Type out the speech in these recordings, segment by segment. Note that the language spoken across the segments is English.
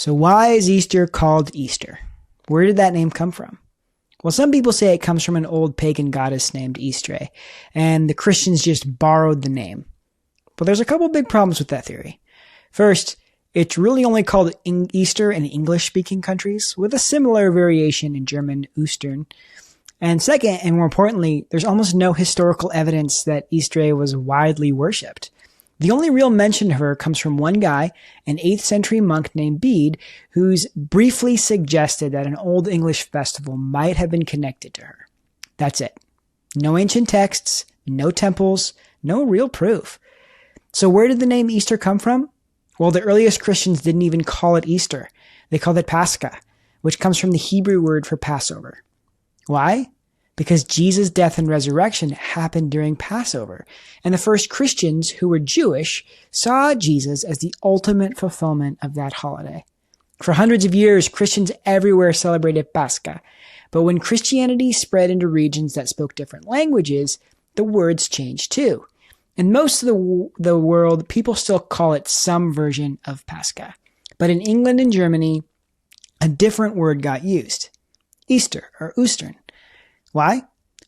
So why is Easter called Easter? Where did that name come from? Well, some people say it comes from an old pagan goddess named Easter, and the Christians just borrowed the name. But there's a couple big problems with that theory. First, it's really only called Easter in English-speaking countries, with a similar variation in German Ostern. And second, and more importantly, there's almost no historical evidence that Easter was widely worshipped. The only real mention of her comes from one guy, an 8th century monk named Bede, who's briefly suggested that an Old English festival might have been connected to her. That's it. No ancient texts, no temples, no real proof. So where did the name Easter come from? Well, the earliest Christians didn't even call it Easter. They called it Pascha, which comes from the Hebrew word for Passover. Why? Because Jesus' death and resurrection happened during Passover, and the first Christians who were Jewish saw Jesus as the ultimate fulfillment of that holiday. For hundreds of years, Christians everywhere celebrated Pascha, but when Christianity spread into regions that spoke different languages, the words changed too. In most of the world, people still call it some version of Pascha, but in England and Germany, a different word got used. Easter, or Ostern. Why?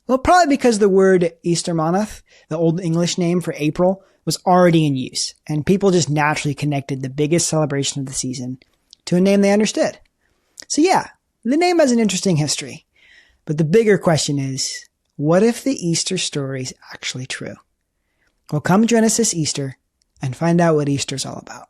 Well, probably because the word Eastermonth, the Old English name for April, was already in use, and people just naturally connected the biggest celebration of the season to a name they understood. So yeah, the name has an interesting history. But the bigger question is, what if the Easter story is actually true? Well, come join us this Easter and find out what Easter's all about.